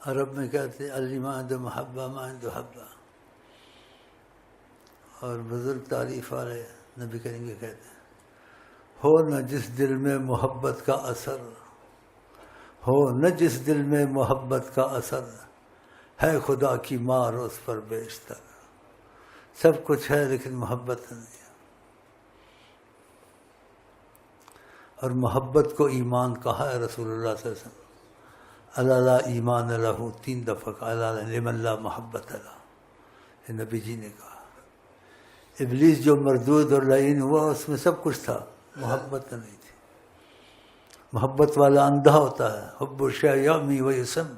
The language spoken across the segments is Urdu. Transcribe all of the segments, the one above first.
عرب میں کہتے ہیں الایمان محبہ ما عند حبہ، اور بزرگ تعریف والے نبی کریم کے کہتے ہیں ہو نہ جس دل میں محبت کا اثر، ہو نہ جس دل میں محبت کا اثر، ہے خدا کی مار اس پر بیشتر۔ سب کچھ ہے لیکن محبت نہیں ہے، اور محبت کو ایمان کہا ہے رسول اللہ صلی اللہ علیہ وسلم۔ الا لا ایمان لہ، 3 دفعہ کہا الا لمن لا محبت لہ، یہ نبی جی نے کہا۔ ابلیس جو مردود اور لعین ہوا اس میں سب کچھ تھا، محبت نہیں تھی۔ محبت والا اندھا ہوتا ہے، حب الشیء یعمی ویسم،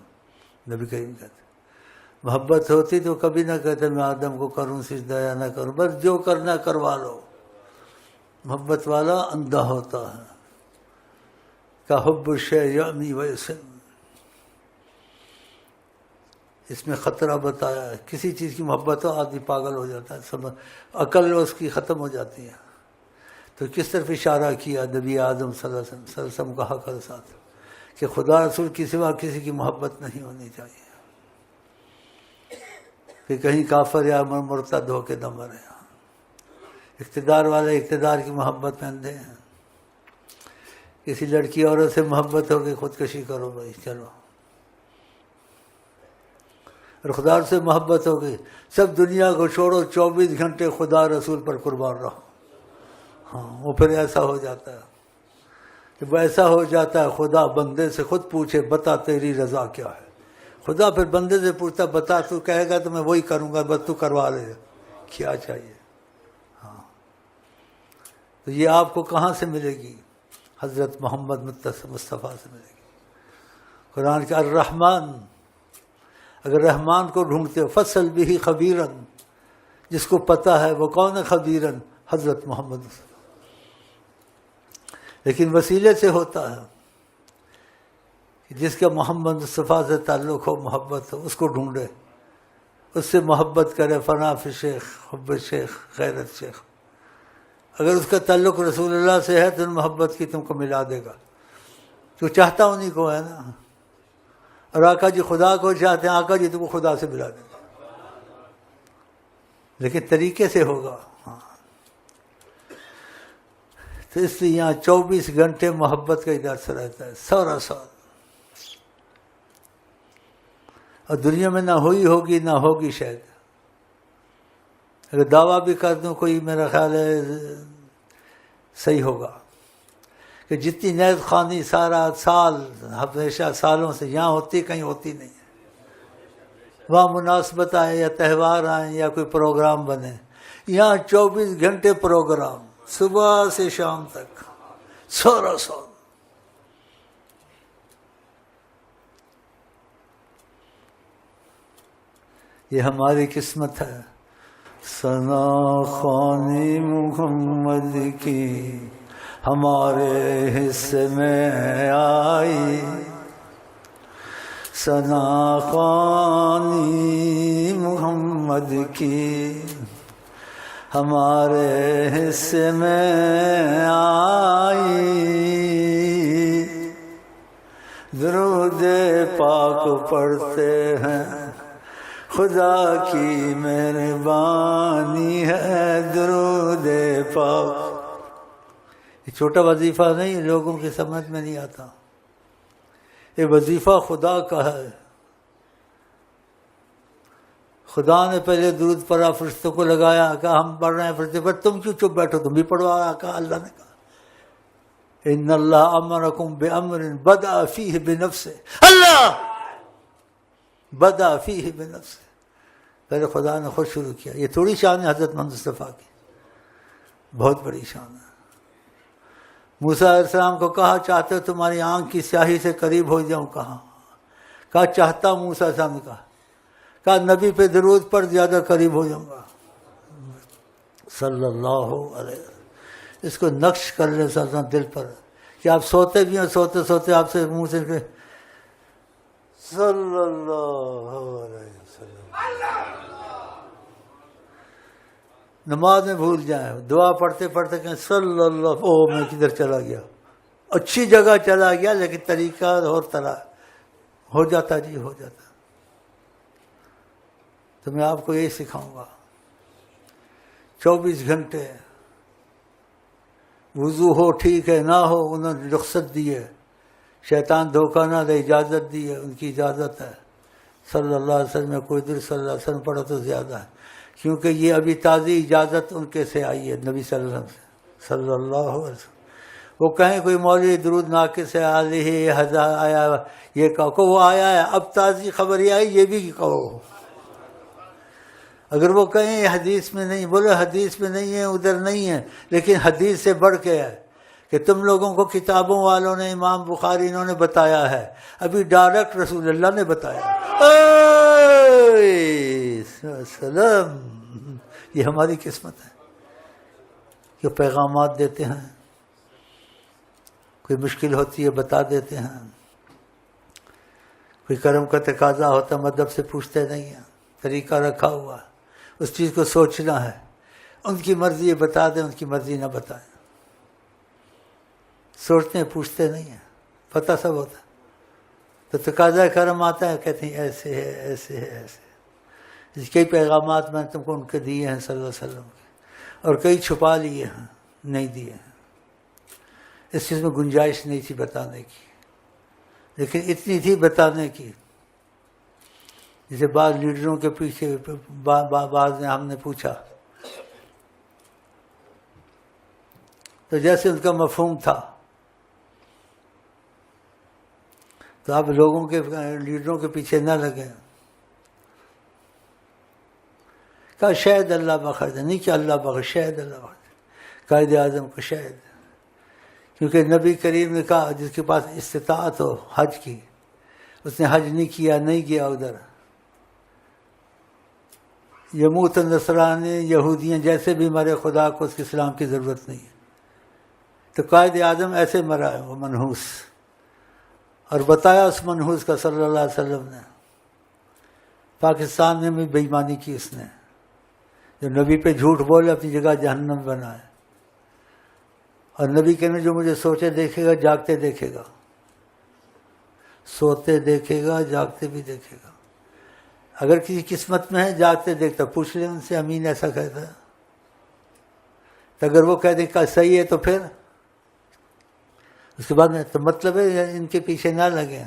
نبی کریم کہتے ہیں۔ محبت ہوتی تو کبھی نہ کہتے میں آدم کو کروں سجدہ یا نہ کروں، بس جو کرنا کروا لو۔ محبت والا اندھا ہوتا ہے، کہ حب الشیء یعمی ویسم۔ اس میں خطرہ بتایا ہے، کسی چیز کی محبت ہو آدمی پاگل ہو جاتا ہے، عقل اس کی ختم ہو جاتی ہے۔ تو کس طرف اشارہ کیا نبی اعظم صلی اللہ علیہ وسلم کا حق ساتھ کہ خدا رسول کی سوا کسی کی محبت نہیں ہونی چاہیے، کہ کہیں کافر یا مرتد ہو کے نہ مرے۔ اقتدار والے اقتدار کی محبت میں اندھے ہیں، کسی لڑکی عورت سے محبت ہو کے خودکشی کرو بھائی چلو، اور خدا سے محبت ہو گئی سب دنیا کو چھوڑو، 24 گھنٹے خدا رسول پر قربان رہو۔ ہاں وہ پھر ایسا ہو جاتا ہے، جب ایسا ہو جاتا ہے خدا بندے سے خود پوچھے بتا تیری رضا کیا ہے۔ خدا پھر بندے سے پوچھتا بتا، تو کہے گا تو میں وہی کروں گا، بس تو کروا لے، کیا چاہیے۔ ہاں تو یہ آپ کو کہاں سے ملے گی؟ حضرت محمد مصطفیٰ سے ملے گی۔ قرآن کے الرحمن، اگر رحمان کو ڈھونڈتے ہو فصل بھی خبیرن، جس کو پتہ ہے وہ کون ہے خبیرن؟ حضرت محمد۔ لیکن وسیلے سے ہوتا ہے، جس کا محمد مصطفیٰ سے تعلق ہو، محبت ہو، اس کو ڈھونڈے، اس سے محبت کرے، فنا فی شیخ، حب شیخ، غیرت شیخ۔ اگر اس کا تعلق رسول اللہ سے ہے تو محبت کی تم کو ملا دے گا، تو چاہتا انہیں کو ہے نا۔ اور آقا جی خدا کو چاہتے ہیں، آقا جی تم کو خدا سے ملا دیں گے، لیکن طریقے سے ہوگا۔ ہاں تو اس لیے یہاں 24 گھنٹے محبت کا ہی درس رہتا ہے، سارا سال۔ اور دنیا میں نہ ہوئی ہوگی نہ ہوگی شاید۔ اگر دعویٰ بھی کر دوں کوئی، میرا خیال ہے صحیح ہوگا کہ جتنی نیت خوانی سارا سال ہمیشہ سالوں سے یہاں ہوتی، کہیں ہوتی نہیں ہے۔ وہاں مناسبت آئے یا تہوار آئیں یا کوئی پروگرام بنے، یہاں 24 گھنٹے پروگرام، صبح سے شام تک، سارا سال۔ یہ ہماری قسمت ہے۔ ثنا خوانی محمد کی ہمارے حصے میں آئی، ثنا خوانی محمد کی ہمارے حصے میں آئی، درود پاک پڑھتے ہیں، خدا کی مہربانی ہے، درود پاک۔ یہ چھوٹا وظیفہ نہیں، لوگوں کی سمجھ میں نہیں آتا۔ یہ وظیفہ خدا کا ہے۔ خدا نے پہلے درود پڑھا، فرشتوں کو لگایا، کہا ہم پڑھ رہے ہیں، فرشتے پر تم کیوں چپ بیٹھو، تم بھی پڑھوایا، کہا اللہ نے کہا ان اللہ امرکم بامر بدأ فیہ بنفسہ، اللہ بدأ فیہ بنفسہ، پہلے خدا نے خود شروع کیا۔ یہ تھوڑی شان ہے حضرت محمد مصطفیٰ کی، بہت بڑی شان ہے۔ موسیٰ علیہ السلام کو کہا چاہتے ہو تمہاری آنکھ کی سیاہی سے قریب ہو جاؤں؟ کہا چاہتا ہوں۔ موسیٰ علیہ السلام نے کہا نبی پہ درود پر زیادہ قریب ہو جاؤں گا، صلی اللہ علیہ وسلم۔ اس کو نقش کر لیں سلطان دل پر، کہ آپ سوتے بھی ہیں، سوتے سوتے آپ سے منہ سے صلی اللہ علیہ وسلم، نماز میں بھول جائیں، دعا پڑھتے پڑھتے کہیں صلی اللہ، او میں کدھر چلا گیا، اچھی جگہ چلا گیا، لیکن طریقہ اور طرح ہو جاتا جی، ہو جاتا۔ تو میں آپ کو یہی سکھاؤں گا، 24 گھنٹے وضو ہو ٹھیک ہے، نہ ہو انہوں نے رخصت دی ہے، شیطان دھوکہ نہ دے، اجازت دی ہے، ان کی اجازت ہے۔ صلی اللہ علیہ وسلم میں کوئی در صلی اللہ علیہ وسلم پڑھا تو زیادہ ہے، کیونکہ یہ ابھی تازی اجازت ان کے سے آئی ہے، نبی صلی اللہ علیہ وسلم سے، صلی اللہ علیہ وسلم۔ وہ کہیں کوئی مولوی درود ناقص ہے، علیہ ہزار آیا، یہ کہو کہ وہ آیا ہے، اب تازی خبر یہ آئی، یہ بھی کہو۔ اگر وہ کہیں یہ حدیث میں نہیں، بولے حدیث میں نہیں ہے، ادھر نہیں ہے، لیکن حدیث سے بڑھ کے ہے کہ تم لوگوں کو کتابوں والوں نے، امام بخاری انہوں نے بتایا ہے، ابھی ڈائریکٹ رسول اللہ نے بتایا۔ سلام، یہ ہماری قسمت ہے کہ پیغامات دیتے ہیں، کوئی مشکل ہوتی ہے بتا دیتے ہیں، کوئی کرم کا تقاضا ہوتا مدب سے پوچھتے نہیں ہیں، طریقہ رکھا ہوا ہے، اس چیز کو سوچنا ہے، ان کی مرضی یہ بتا دیں، ان کی مرضی نہ بتائیں، سوچتے ہیں پوچھتے نہیں ہیں، پتہ سب ہوتا ہے، تو تقاضا کرم آتا ہے، کہتے ہیں ایسے ہے، ایسے ہے، ایسے ہے۔ اس کئی پیغامات میں نے تم کو ان کے دیے ہیں صلی اللہ علیہ وسلم کے، اور کئی چھپا لیے ہیں، نہیں دیے ہیں، اس چیز میں گنجائش نہیں تھی بتانے کی، لیکن اتنی تھی بتانے کی۔ جسے بعض لیڈروں کے پیچھے بعض نے ہم نے پوچھا تو جیسے ان کا مفہوم تھا، تو آپ لوگوں کے لیڈروں کے پیچھے نہ لگیں۔ کہا شاید اللہ بخش دے، نہیں کہ اللہ بخش، شاید اللہ بخش دے، قائد اعظم کو شاید، کیونکہ نبی کریم نے کہا جس کے پاس استطاعت ہو حج کی، اس نے حج نہیں کیا، نہیں گیا ادھر، یموت نصرانی یہودیاں جیسے بھی مرے، خدا کو اس کے اسلام کی ضرورت نہیں ہے۔ تو قائد اعظم ایسے مرا ہے وہ منحوس، اور بتایا اس منحوس کا صلی اللہ علیہ وسلم نے۔ پاکستان میں بھی بے ایمانی کی اس نے، جو نبی پہ جھوٹ بولے اپنی جگہ جہنم بنائے، اور نبی کہنے جو مجھے سوچے دیکھے گا، جاگتے دیکھے گا، سوتے دیکھے گا، جاگتے بھی دیکھے گا۔ اگر کسی قسمت میں ہے جاگتے دیکھتا، پوچھ لیں ان سے، امین ایسا کہتا ہے، تو اگر وہ کہہ دیں کہ صحیح ہے تو پھر اس کے بعد میں تو مطلب ہے ان کے پیچھے نہ لگیں۔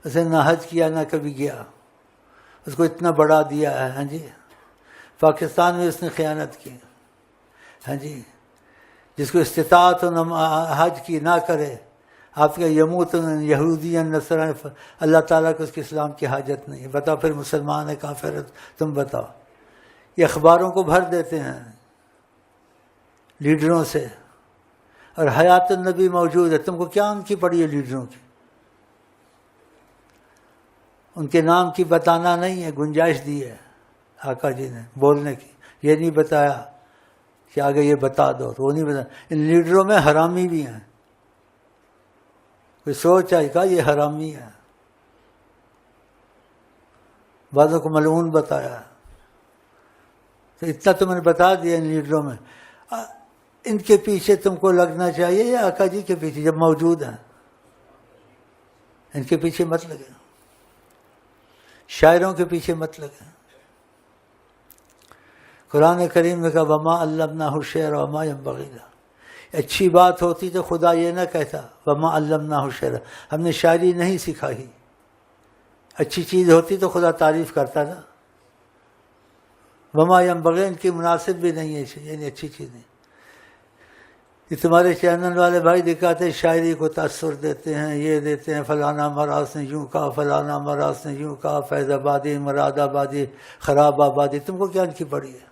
اسے نہ حج کیا نہ کبھی گیا، اس کو اتنا بڑھا دیا ہے، ہاں جی، پاکستان میں اس نے خیانت کی، ہاں جی، جس کو استطاعت نہ حج کی نہ کرے، آپ کا یموت یہودی نصرانی، اللہ تعالیٰ کو اس کے اسلام کی حاجت نہیں ہے۔ بتاؤ پھر مسلمان ہے کافر ہے؟ تم بتاؤ۔ یہ اخباروں کو بھر دیتے ہیں لیڈروں سے، اور حیات النبی موجود ہے، تم کو کیا ان کی پڑی ہے لیڈروں کی؟ ان کے نام کی بتانا نہیں ہے، گنجائش دی ہے آقا جی نے بولنے کی، یہ نہیں بتایا کہ آگے یہ بتا دو، تو وہ نہیں بتایا۔ ان لیڈروں میں حرامی بھی ہیں، کوئی سوچ آئی کہا یہ حرامی ہے، بعضوں کو ملعون بتایا، تو اتنا تو میں نے بتا دیا ان لیڈروں میں۔ ان کے پیچھے تم کو لگنا چاہیے یا آقا جی کے پیچھے جب موجود ہیں؟ ان کے پیچھے مت لگے، شاعروں کے پیچھے مت لگے۔ قرآن کریم نے کہا وما علمناہ الشعر وما ينبغي له، اچھی بات ہوتی تو خدا یہ نہ کہتا وما علمناہ الشعر، ہم نے شاعری نہیں سکھائی، اچھی چیز ہوتی تو خدا تعریف کرتا نا، وما ينبغي ان کی مناسب بھی نہیں ہے، یعنی اچھی چیز نہیں۔ یہ تمہارے چینل والے بھائی دکھاتے ہیں شاعری کو تاثر دیتے ہیں، یہ دیتے ہیں فلانا مراس نے یوں کہا، فلانا مراس نے یوں کہا، فیض آبادی، مراد آبادی، خراب آبادی، تم کو کیا ان کی پڑی ہے؟